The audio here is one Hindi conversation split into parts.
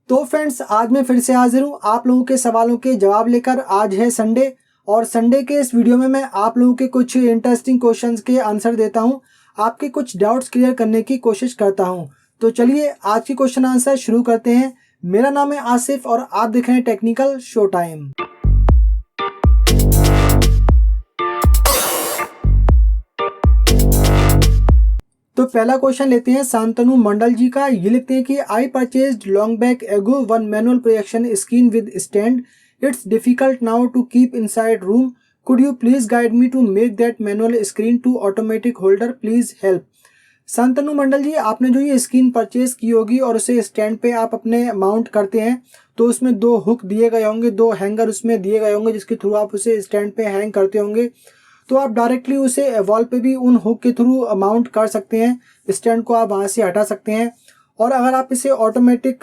तो फ्रेंड्स, आज मैं फिर से हाजिर हूँ आप लोगों के सवालों के जवाब लेकर। आज है संडे और संडे के इस वीडियो में मैं आप लोगों के कुछ इंटरेस्टिंग क्वेश्चंस के आंसर देता हूँ, आपके कुछ डाउट्स क्लियर करने की कोशिश करता हूँ। तो चलिए आज की क्वेश्चन आंसर शुरू करते हैं। मेरा नाम है आसिफ और आप देख रहे हैं टेक्निकल शो टाइम। तो पहला क्वेश्चन लेते हैं शांतनु मंडल जी का। ये लिखते हैं कि I purchased long back ago one manual projection screen with stand. It's difficult now to keep inside room. Could you please guide me to make that manual screen to automatic holder, please help. Shantanu Mandal ji, आपने जो ये स्क्रीन परचेज की होगी और उसे स्टैंड पे आप अपने माउंट करते हैं तो उसमें दो हुक दिए गए होंगे, दो हैंगर उसमें दिए गए होंगे जिसके थ्रू आप उसे स्टैंड पे हैंग करते होंगे। तो आप डायरेक्टली उसे वॉल पे भी उन हुक के थ्रू माउंट कर सकते हैं, स्टैंड को आप वहाँ से हटा सकते हैं। और अगर आप इसे ऑटोमेटिक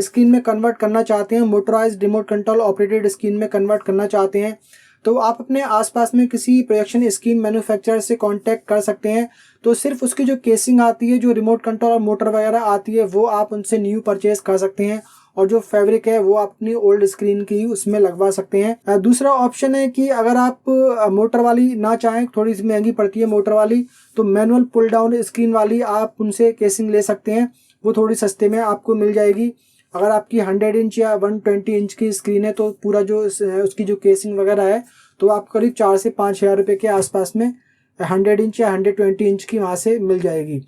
स्क्रीन में कन्वर्ट करना चाहते हैं, motorised remote control operated screen में कन्वर्ट करना चाहते हैं, तो आप अपने आसपास में किसी प्रोजेक्शन स्क्रीन मैन्युफैक्चरर से कांटेक्ट कर सकते हैं। तो सिर्फ उसकी जो केसिंग आती है, जो रिमोट कंट्रोल और मोटर वगैरह आती है, वो आप उनसे न्यू परचेज कर सकते हैं और जो फैब्रिक है वो अपनी ओल्ड स्क्रीन की उसमें लगवा सकते हैं। दूसरा ऑप्शन है कि अगर आप मोटर वाली ना चाहें, थोड़ी सी महंगी पड़ती है मोटर वाली, तो मैनुअल पुल डाउन स्क्रीन वाली आप उनसे केसिंग ले सकते हैं, वो थोड़ी सस्ते में आपको मिल जाएगी। अगर आपकी 100 इंच या 120 इंच की स्क्रीन है तो पूरा जो उसकी जो केसिंग वगैरह है तो आपको करीब 4 से 5 हज़ार रुपये के आसपास में 100 इंच या 120 इंच की वहाँ से मिल जाएगी।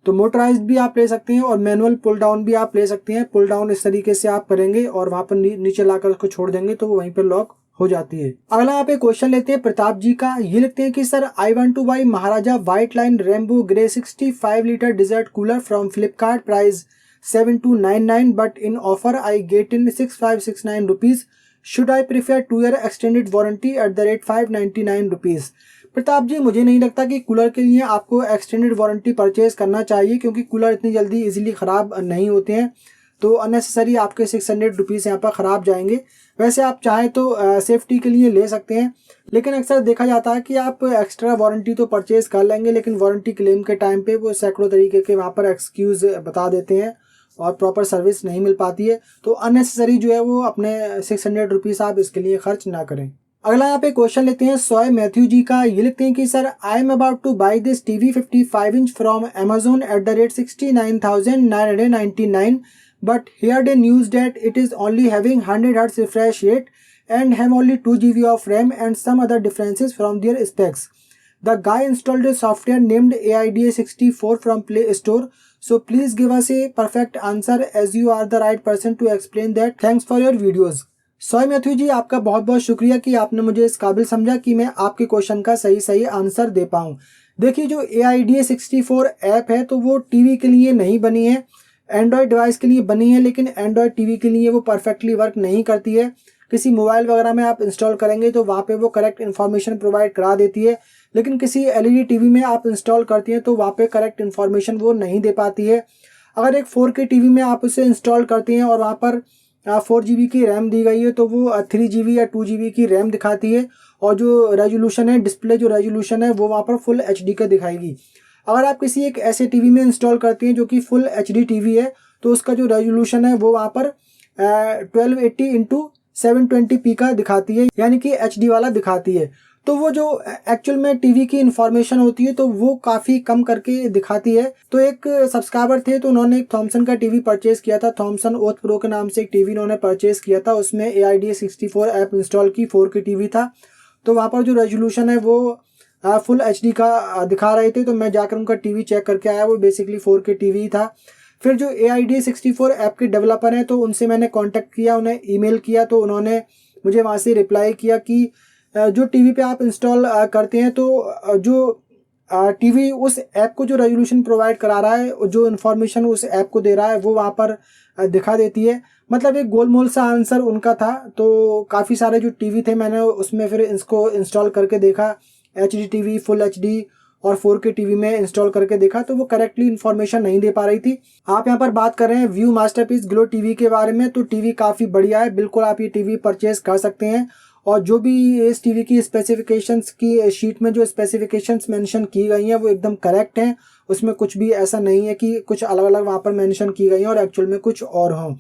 तो मोटराइज्ड भी आप ले सकते हैं और मैनुअल पुल डाउन भी आप ले सकते हैं। पुल डाउन इस तरीके से आप करेंगे और वहाँ पर नीचे लाकर उसको छोड़ देंगे तो वो वहीं पर लॉक हो जाती है। अगला यहाँ पे क्वेश्चन लेते हैं प्रताप जी का। ये लिखते हैं कि sir, I want to buy Maharaja white line rainbow grey 65 litre desert cooler from Flipkart, price 7299, but in offer I get in 6569 rupees. Should I prefer 2 year extended warranty at the rate 599 rupees. Pratap ji, मुझे नहीं लगता कि कूलर के लिए आपको एक्सटेंडेड वारंटी परचेज करना चाहिए, क्योंकि कूलर इतनी जल्दी इजीली ख़राब नहीं होते हैं। तो अननेसेसरी आपके 600 रुपीज़ यहाँ पर ख़राब जाएंगे। वैसे आप चाहें तो सेफ्टी के लिए ले सकते हैं, लेकिन अक्सर देखा जाता है कि आप एक्स्ट्रा वारंटी तो परचेज़ कर लेंगे, लेकिन वारंटी क्लेम के टाइम पे वो सैकड़ों तरीके के वहाँ पर एक्सक्यूज़ बता देते हैं और प्रॉपर सर्विस नहीं मिल पाती है। तो अननेसेसरी जो है वो अपने 600 रुपीज़ आप इसके लिए खर्च ना करें। अगला यहाँ पे क्वेश्चन लेते हैं सॉय मैथ्यू जी का। ये लिखते हैं कि sir, I am about two by this TV 55 inch from Amazon eight the rate 69,999, but here they news that it is only having 100 hertz refresh rate and have only 2 GB of RAM and some other differences from their specs. The guy installed a software named AIDA64 from Play Store. So please give us a perfect answer as you are the right person to explain that. Thanks for your videos. सॉय मैथ्यू जी, आपका बहुत बहुत शुक्रिया कि आपने मुझे इस काबिल समझा कि मैं आपके क्वेश्चन का सही आंसर दे पाऊँ। देखिए, जो AIDA64 ऐप है तो वो टीवी के लिए नहीं बनी है, एंड्रॉयड डिवाइस के लिए बनी है, लेकिन एंड्रॉयड टीवी के लिए वो परफेक्टली वर्क नहीं करती है। किसी मोबाइल वगैरह में आप इंस्टॉल करेंगे तो वहाँ पे वो करेक्ट इन्फॉर्मेशन प्रोवाइड करा देती है, लेकिन किसी LED टीवी में आप इंस्टॉल करती हैं तो वहाँ पे करेक्ट इन्फॉर्मेशन वो नहीं दे पाती है। अगर एक 4K टीवी में आप उसे इंस्टॉल करते हैं और वहाँ पर 4 GB की रैम दी गई है तो वो 3 GB या 2 GB की रैम दिखाती है, और जो रेजोल्यूशन है, डिस्प्ले जो रेजोल्यूशन है वो वहाँ पर फुल HD का दिखाएगी। अगर आप किसी एक ऐसे टीवी में इंस्टॉल करते हैं जो कि फुल HD टीवी है तो उसका जो रेजोल्यूशन है वो वहाँ पर 1280x720p का दिखाती है, यानी कि HD वाला दिखाती है। तो वो जो एक्चुअल में टीवी की इंफॉर्मेशन होती है तो वो काफ़ी कम करके दिखाती है। तो एक सब्सक्राइबर थे तो उन्होंने एक थॉमसन का टीवी परचेज किया था, थॉमसन ओथ प्रो के नाम से एक टीवी उन्होंने परचेज किया था। उसमें AIDA64 ऐप इंस्टॉल की, 4K टीवी था। तो वहाँ पर जो रेजोल्यूशन है वो फुल HD का दिखा रहे थे। तो मैं जाकर उनका टीवी चेक करके आया, वो बेसिकली 4K टीवी था। फिर जो AIDA64 ऐप के डेवलपर हैं तो उनसे मैंने कांटेक्ट किया, उन्हें ईमेल किया, तो उन्होंने मुझे वहाँ से रिप्लाई किया कि जो टीवी पे आप इंस्टॉल करते हैं तो जो टीवी उस ऐप को जो रेजोल्यूशन प्रोवाइड करा रहा है, जो इन्फॉर्मेशन उस ऐप को दे रहा है वो वहाँ पर दिखा देती है। मतलब एक गोलमोल सा आंसर उनका था। तो काफ़ी सारे जो टीवी थे मैंने उसमें फिर इसको इंस्टॉल करके देखा, HD टीवी, फुल HD और 4K टीवी में इंस्टॉल करके देखा, तो वो करेक्टली इन्फॉर्मेशन नहीं दे पा रही थी। आप यहाँ पर बात कर रहे हैं व्यू मास्टरपीस ग्लो टीवी के बारे में, तो टीवी काफ़ी बढ़िया है, बिल्कुल आप ये टीवी परचेज कर सकते हैं। और जो भी इस टीवी की स्पेसिफिकेशंस की शीट में जो स्पेसिफिकेशंस मेंशन की गई हैं वो एकदम करेक्ट हैं। उसमें कुछ भी ऐसा नहीं है कि कुछ अलग अलग वहाँ पर मेंशन की गई हैं और एक्चुअल में कुछ और हों।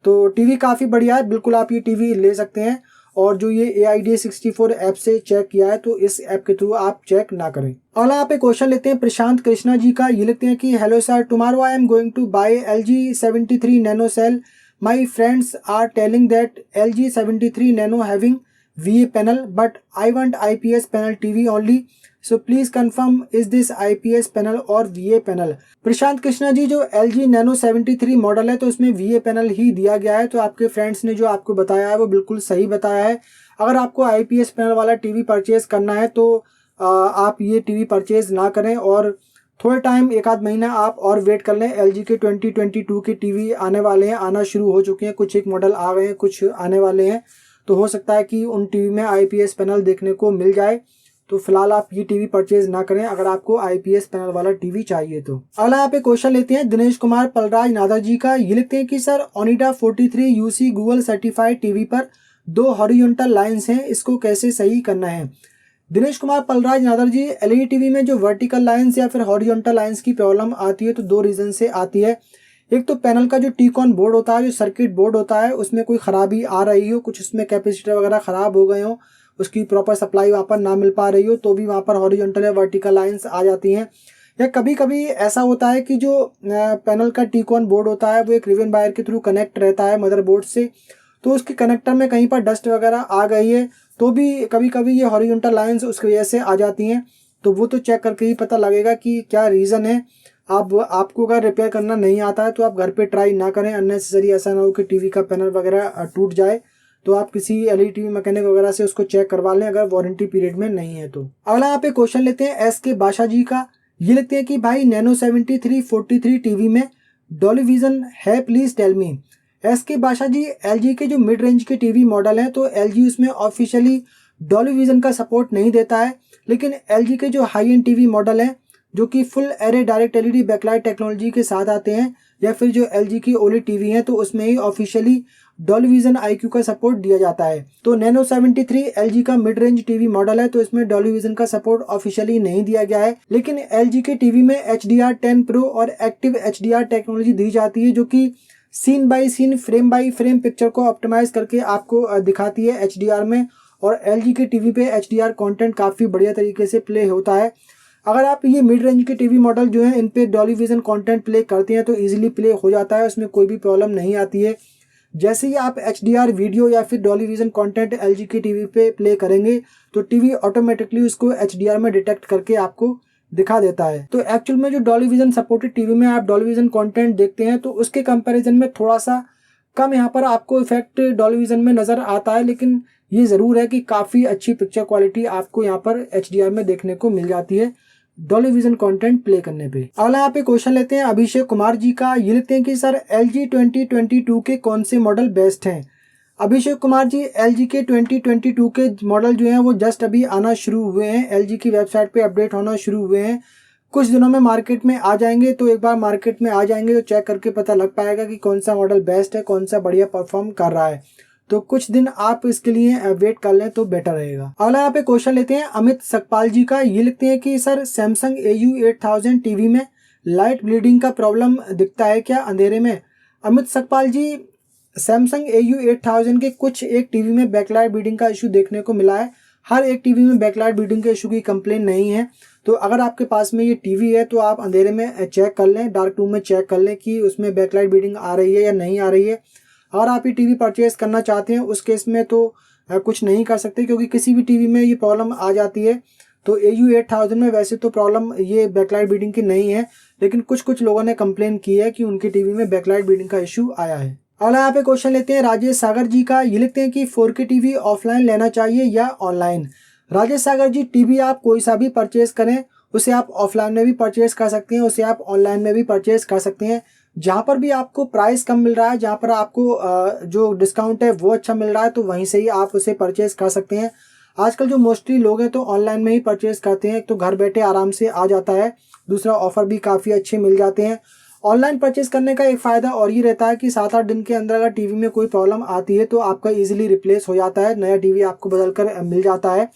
तो टीवी काफ़ी बढ़िया है, बिल्कुल आप ये टीवी ले सकते हैं। और जो ये AIDA64 ऐप से चेक किया है, तो इस ऐप के थ्रू आप चेक ना करें। अगला यहाँ पे क्वेश्चन लेते हैं प्रशांत कृष्णा जी का। ये लिखते हैं कि hello sir, tomorrow I am going to buy LG73 nano cell. My friends are telling that LG73 nano having VA panel, but I want IPS panel TV only, so please confirm is this IPS panel और VA पैनल। प्रशांत कृष्णा जी, जो LG नैनो 73 मॉडल है तो उसमें VA पैनल ही दिया गया है। तो आपके फ्रेंड्स ने जो आपको बताया है वो बिल्कुल सही बताया है। अगर आपको IPS पैनल वाला टीवी परचेज करना है तो आप ये टीवी परचेज ना करें, और थोड़े टाइम, एक आध महीना आप और वेट कर लें। LG के 2022 के टीवी आने वाले हैं, आना शुरू हो चुके हैं, कुछ एक मॉडल आ गए हैं, कुछ आने वाले हैं। तो हो सकता है कि उन टीवी में IPS पैनल देखने को मिल जाए। तो फिलहाल आप ये टीवी परचेज ना करें अगर आपको IPS पैनल वाला टीवी चाहिए तो। अगला यहाँ पे क्वेश्चन लेते हैं दिनेश कुमार पलराज नादर जी का। ये लिखते हैं कि sir, Onida 43 UC Google certified TV पर 2 हॉरिजॉन्टल लाइंस हैं, इसको कैसे सही करना है। दिनेश कुमार पलराज नादर जी, LED टीवी में जो वर्टिकल लाइंस या फिर हॉरिजॉन्टल लाइंस की प्रॉब्लम आती है तो 2 रीजन से आती है। एक तो पैनल का जो टीकॉन बोर्ड होता है, जो सर्किट बोर्ड होता है, उसमें कोई खराबी आ रही हो, कुछ उसमें कैपेसिटर वगैरह खराब हो गए हो, उसकी प्रॉपर सप्लाई वहाँ पर ना मिल पा रही हो, तो भी वहाँ पर हॉरिजॉन्टल या वर्टिकल लाइंस आ जाती हैं। या कभी कभी ऐसा होता है कि जो पैनल का टीकॉन बोर्ड होता है वो एक रिबन वायर के थ्रू कनेक्ट रहता है मदरबोर्ड से, तो उसके कनेक्टर में कहीं पर डस्ट वगैरह आ गई है तो भी कभी कभी ये हॉरिजॉन्टल लाइंस उसकी वजह से आ जाती हैं। तो वो तो चेक करके ही पता लगेगा कि क्या रीज़न है। आपको अगर रिपेयर करना नहीं आता है तो आप घर पे ट्राई ना करें, अननेसेसरी ऐसा ना हो कि टीवी का पैनल वगैरह टूट जाए। तो आप किसी LED टीवी मैकेनिक वगैरह से उसको चेक करवा लें अगर वारंटी पीरियड में नहीं है तो। अगला यहाँ पे क्वेश्चन लेते हैं SK बादशाह जी का। ये लिखते हैं कि भाई, नैनो 7343 टीवी में डॉल्बी विजन है, please tell me. SK Badshah ji, LG के जो मिड रेंज के टीवी मॉडल हैं तो LG उसमें ऑफिशियली डॉल्बी विजन का सपोर्ट नहीं देता है, लेकिन LG के जो हाई एंड टीवी मॉडल हैं जो कि full array direct LED backlight technology के साथ आते हैं, या फिर जो LG की OLED टीवी हैं तो उसमें ही ऑफिशियली डॉल्बी विजन IQ का सपोर्ट दिया जाता है। तो नैनो 73 LG का मिड रेंज टीवी मॉडल है तो इसमें डॉल्बी विजन का सपोर्ट ऑफिशियली नहीं दिया गया है, लेकिन LG के टीवी में HDR10 Pro और एक्टिव HDR टेक्नोलॉजी दी जाती है, जो कि scene by scene, frame by frame picture को ऑप्टिमाइज करके आपको दिखाती है HDR में। और LG के टीवी पे HDR कंटेंट काफ़ी बढ़िया तरीके से प्ले होता है। अगर आप ये मिड रेंज के टीवी मॉडल जो हैं इन पे डॉल्बी विजन कंटेंट प्ले करते हैं तो इजीली प्ले हो जाता है, उसमें कोई भी प्रॉब्लम नहीं आती है। जैसे ही आप HDR वीडियो या फिर डॉल्बी विजन कंटेंट LG के टीवी पे प्ले करेंगे तो टीवी ऑटोमेटिकली उसको HDR में डिटेक्ट करके आपको दिखा देता है। तो एक्चुअल में जो डॉल्बी विजन सपोर्टेड टीवी में आप डॉल्बी विजन कंटेंट देखते हैं तो उसके कंपैरिजन में थोड़ा सा कम यहाँ पर आपको इफेक्ट डॉल्बी विजन में नज़र आता है, लेकिन ये ज़रूर है कि काफ़ी अच्छी पिक्चर क्वालिटी आपको यहाँ पर HDR में देखने को मिल जाती है डॉल्बी विजन कंटेंट प्ले करने पे। अगला यहाँ पे क्वेश्चन लेते हैं अभिषेक कुमार जी का। ये लिखते हैं कि सर, LG 2022 के कौन से मॉडल बेस्ट हैं। अभिषेक कुमार जी, LG के 2022 के मॉडल जो हैं वो जस्ट अभी आना शुरू हुए हैं, LG की वेबसाइट पे अपडेट होना शुरू हुए हैं, कुछ दिनों में मार्केट में आ जाएंगे। तो एक बार मार्केट में आ जाएंगे तो चेक करके पता लग पाएगा कि कौन सा मॉडल बेस्ट है, कौन सा बढ़िया परफॉर्म कर रहा है। तो कुछ दिन आप इसके लिए वेट कर लें तो बेटर रहेगा। अगला यहाँ पे क्वेश्चन लेते हैं अमित सकपाल जी का। ये लिखते हैं कि सर, सैमसंग AU8000 टीवी में लाइट ब्लीडिंग का प्रॉब्लम दिखता है क्या अंधेरे में। अमित सकपाल जी, सैमसंग AU8000 के कुछ एक टीवी में बैकलाइट ब्लीडिंग का इशू देखने को मिला है, हर एक टीवी में बैकलाइट ब्लीडिंग के इशू की कंप्लेन नहीं है। तो अगर आपके पास में ये टीवी है तो आप अंधेरे में चेक कर लें, डार्क रूम में चेक कर लें कि उसमें बैकलाइट ब्लीडिंग आ रही है या नहीं आ रही है। अगर आप ये टीवी परचेज करना चाहते हैं उस केस में तो कुछ नहीं कर सकते, क्योंकि किसी भी टीवी में ये प्रॉब्लम आ जाती है। तो AU8000 में वैसे तो प्रॉब्लम ये बैकलाइट ब्लीडिंग की नहीं है, लेकिन कुछ लोगों ने कंप्लेन की है कि उनकी टीवी में बैकलाइट ब्लीडिंग का इशू आया है। अगला यहाँ पे क्वेश्चन लेते हैं राजेश सागर जी का। ये लिखते हैं कि 4K टीवी ऑफलाइन लेना चाहिए या ऑनलाइन। राजेश सागर जी, टीवी आप कोई सा भी परचेज करें उसे आप ऑफलाइन में भी परचेज कर सकते हैं, उसे आप ऑनलाइन में भी परचेज कर सकते हैं। जहाँ पर भी आपको प्राइस कम मिल रहा है, जहाँ पर आपको जो डिस्काउंट है वो अच्छा मिल रहा है, तो वहीं से ही आप उसे परचेज कर सकते हैं। आजकल जो मोस्टली लोग हैं तो ऑनलाइन में ही परचेज करते हैं, तो घर बैठे आराम से आ जाता है, दूसरा ऑफर भी काफ़ी अच्छे मिल जाते हैं। ऑनलाइन परचेज करने का एक फ़ायदा और ये रहता है कि 7-8 दिन के अंदर अगर टीवी में कोई प्रॉब्लम आती है तो आपका ईजिली रिप्लेस हो जाता है, नया टीवी आपको बदल कर मिल जाता है।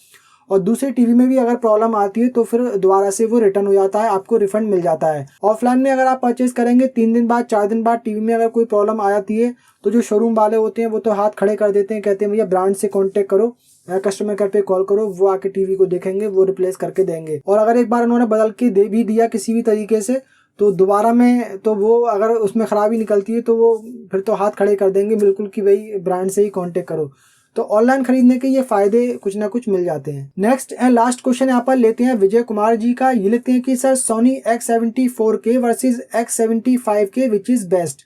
और दूसरे टीवी में भी अगर प्रॉब्लम आती है तो फिर दोबारा से वो रिटर्न हो जाता है, आपको रिफंड मिल जाता है। ऑफलाइन में अगर आप परचेज करेंगे 3 दिन बाद 4 दिन बाद टीवी में अगर कोई प्रॉब्लम आ जाती है तो जो शोरूम वाले होते हैं वो तो हाथ खड़े कर देते हैं, कहते हैं भैया ब्रांड से कॉन्टेक्ट करो, कस्टमर केयर पे कॉल करो, वो आके टीवी को देखेंगे, वो रिप्लेस करके देंगे। और अगर एक बार उन्होंने बदल के दे भी दिया किसी भी तरीके से तो दोबारा में तो वो अगर उसमें खराबी निकलती है तो वो फिर तो हाथ खड़े कर देंगे बिल्कुल कि भाई ब्रांड से ही कांटेक्ट करो। तो ऑनलाइन खरीदने के ये फायदे कुछ ना कुछ मिल जाते हैं। नेक्स्ट एंड लास्ट क्वेश्चन यहाँ पर लेते हैं विजय कुमार जी का। ये लिखते हैं कि sir Sony X74K versus X75K which is best.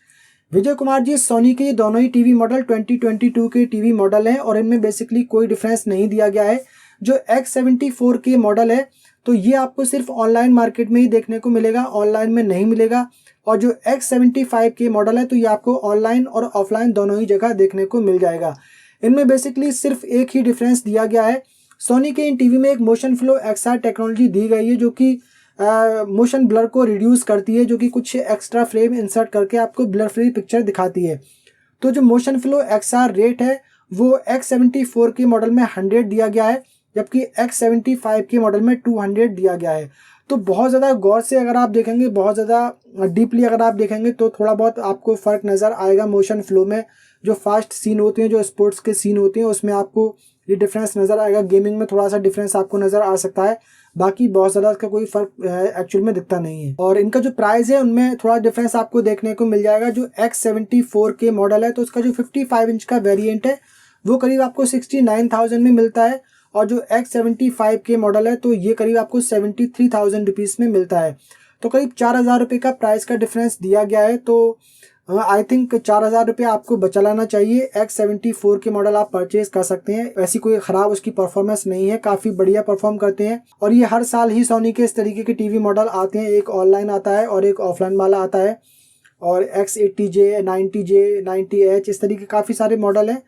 Vijay Kumar ji, Sony के ये दोनों ही टीवी मॉडल 2022 के टीवी मॉडल हैं और इनमें बेसिकली कोई डिफरेंस नहीं दिया गया है। जो X74K मॉडल है तो ये आपको सिर्फ ऑनलाइन मार्केट में ही देखने को मिलेगा, ऑनलाइन में नहीं मिलेगा। और जो X75K मॉडल है तो ये आपको ऑनलाइन और ऑफलाइन दोनों ही जगह देखने को मिल जाएगा। इनमें बेसिकली सिर्फ एक ही डिफरेंस दिया गया है। सोनी के इन टीवी में एक मोशन फ्लो XR टेक्नोलॉजी दी गई है जो कि मोशन ब्लर को रिड्यूस करती है, जो कि कुछ एक्स्ट्रा फ्रेम इंसर्ट करके आपको ब्लर फ्री पिक्चर दिखाती है। तो जो मोशन फ्लो XR रेट है वो X74 के मॉडल में 100 दिया गया है, जबकि X75 के मॉडल में 200 दिया गया है। तो बहुत ज़्यादा गौर से अगर आप देखेंगे, बहुत ज़्यादा डीपली अगर आप देखेंगे तो थोड़ा बहुत आपको फ़र्क नज़र आएगा मोशन फ्लो में। जो फास्ट सीन होते हैं, जो स्पोर्ट्स के सीन होते हैं, उसमें आपको ये डिफरेंस नज़र आएगा। गेमिंग में थोड़ा सा डिफरेंस आपको नज़र आ सकता है, बाकी बहुत ज़्यादा इसका कोई फ़र्क एक्चुअल में दिखता नहीं है। और इनका जो प्राइस है उनमें थोड़ा डिफरेंस आपको देखने को मिल जाएगा। जो X74 के मॉडल है तो उसका जो 55 इंच का वेरिएंट है वो करीब आपको 69,000 में मिलता है, और जो X75 के मॉडल है तो ये करीब आपको 73,000 रुपीज़ में मिलता है। तो करीब 4,000 रुपये का प्राइस का डिफरेंस दिया गया है। तो आई थिंक 4,000 रुपये आपको बचा लाना चाहिए। X74 के मॉडल आप परचेज कर सकते हैं, ऐसी कोई ख़राब उसकी परफॉर्मेंस नहीं है, काफ़ी बढ़िया परफॉर्म करते हैं। और ये हर साल ही सोनी के इस तरीके के टीवी मॉडल आते हैं, एक ऑनलाइन आता है और एक ऑफलाइन वाला आता है। और X80J, 90J, 90H इस तरीके काफ़ी सारे मॉडल हैं,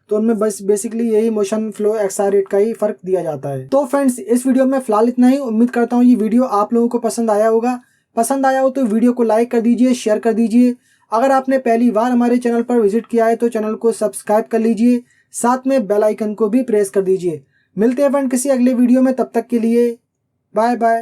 तो उनमें बस बेसिकली यही मोशन फ्लो XR रेट का ही फ़र्क दिया जाता है। तो फ्रेंड्स, इस वीडियो में फ़िलहाल इतना ही। उम्मीद करता हूँ ये वीडियो आप लोगों को पसंद आया होगा। पसंद आया हो तो वीडियो को लाइक कर दीजिए, शेयर कर दीजिए। अगर आपने पहली बार हमारे चैनल पर विजिट किया है तो चैनल को सब्सक्राइब कर लीजिए, साथ में बेल आइकन को भी प्रेस कर दीजिए। मिलते हैं फ्रेंड किसी अगले वीडियो में, तब तक के लिए बाय बाय।